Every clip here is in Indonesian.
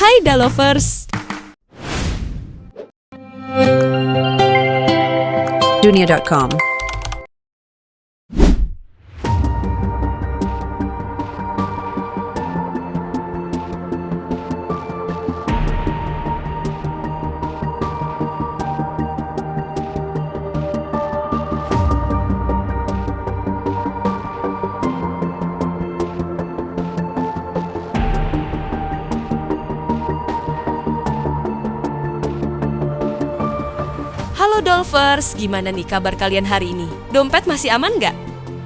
Hai Dalovers. Dunia.com. Halo Dolvers, gimana nih kabar kalian hari ini? Dompet masih aman nggak?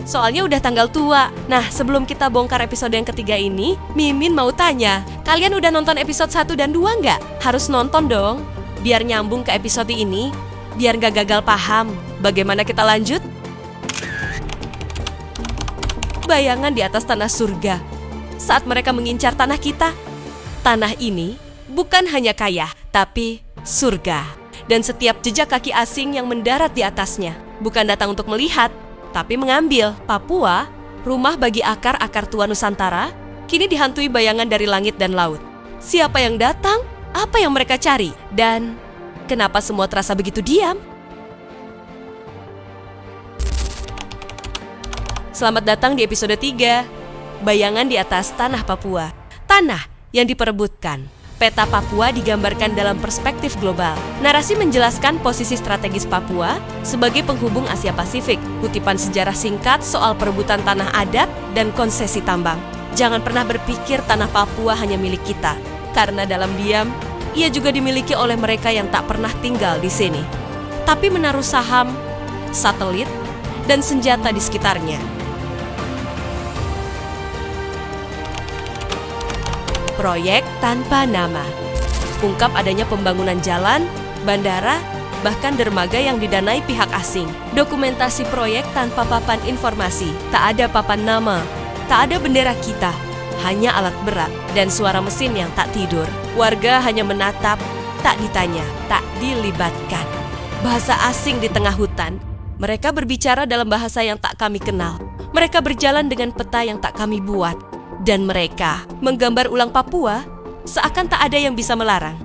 Soalnya udah tanggal tua. Nah, sebelum kita bongkar episode yang ketiga ini, Mimin mau tanya, kalian udah nonton episode 1 dan 2 nggak? Harus nonton dong, biar nyambung ke episode ini, biar nggak gagal paham. Bagaimana kita lanjut? Bayangan di atas tanah surga, saat mereka mengincar tanah kita. Tanah ini bukan hanya kaya, tapi surga. Dan setiap jejak kaki asing yang mendarat di atasnya bukan datang untuk melihat, tapi mengambil. Papua, rumah bagi akar-akar tua Nusantara, kini dihantui bayangan dari langit dan laut. Siapa yang datang? Apa yang mereka cari? Dan kenapa semua terasa begitu diam? Selamat datang di episode 3, Bayangan di atas tanah Papua. Tanah yang diperebutkan. Peta Papua digambarkan dalam perspektif global. Narasi menjelaskan posisi strategis Papua sebagai penghubung Asia Pasifik. Kutipan sejarah singkat soal perebutan tanah adat dan konsesi tambang. Jangan pernah berpikir tanah Papua hanya milik kita, karena dalam diam, ia juga dimiliki oleh mereka yang tak pernah tinggal di sini, tapi menaruh saham, satelit, dan senjata di sekitarnya. Proyek tanpa nama. Ungkap adanya pembangunan jalan, bandara, bahkan dermaga yang didanai pihak asing. Dokumentasi proyek tanpa papan informasi. Tak ada papan nama, tak ada bendera kita, hanya alat berat dan suara mesin yang tak tidur. Warga hanya menatap, tak ditanya, tak dilibatkan. Bahasa asing di tengah hutan. Mereka berbicara dalam bahasa yang tak kami kenal. Mereka berjalan dengan peta yang tak kami buat. Dan mereka menggambar ulang Papua seakan tak ada yang bisa melarang.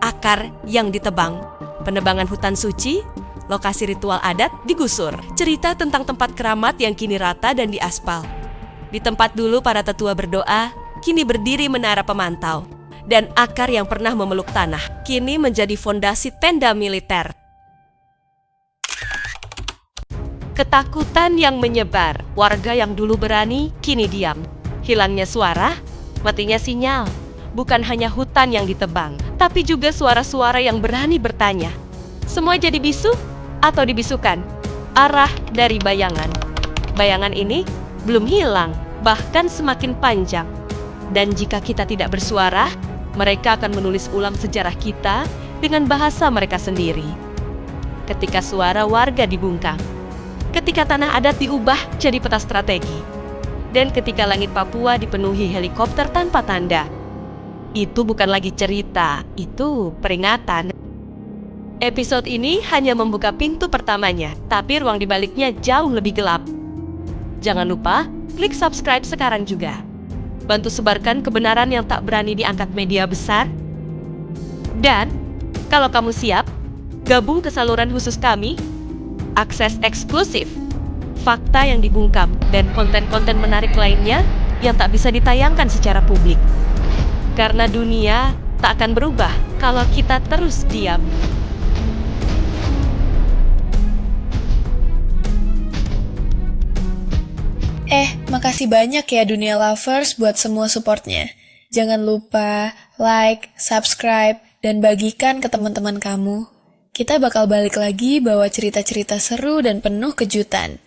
Akar yang ditebang, penebangan hutan suci, lokasi ritual adat digusur. Cerita tentang tempat keramat yang kini rata dan diaspal. Di tempat dulu para tetua berdoa, kini berdiri menara pemantau. Dan akar yang pernah memeluk tanah, kini menjadi fondasi tenda militer. Ketakutan yang menyebar, warga yang dulu berani, kini diam. Hilangnya suara, matinya sinyal. Bukan hanya hutan yang ditebang, tapi juga suara-suara yang berani bertanya. Semua jadi bisu atau dibisukan? Arah dari bayangan. Bayangan ini belum hilang, bahkan semakin panjang. Dan jika kita tidak bersuara, mereka akan menulis ulang sejarah kita dengan bahasa mereka sendiri. Ketika suara warga dibungkam, ketika tanah adat diubah jadi peta strategi, dan ketika langit Papua dipenuhi helikopter tanpa tanda. Itu bukan lagi cerita, itu peringatan. Episode ini hanya membuka pintu pertamanya, tapi ruang di baliknya jauh lebih gelap. Jangan lupa, klik subscribe sekarang juga. Bantu sebarkan kebenaran yang tak berani diangkat media besar. Dan, kalau kamu siap, gabung ke saluran khusus kami, akses eksklusif, fakta yang dibungkam, dan konten-konten menarik lainnya yang tak bisa ditayangkan secara publik. Karena dunia tak akan berubah kalau kita terus diam. Makasih banyak ya Dunia Lovers buat semua supportnya. Jangan lupa like, subscribe, dan bagikan ke teman-teman kamu. Kita bakal balik lagi bawa cerita-cerita seru dan penuh kejutan.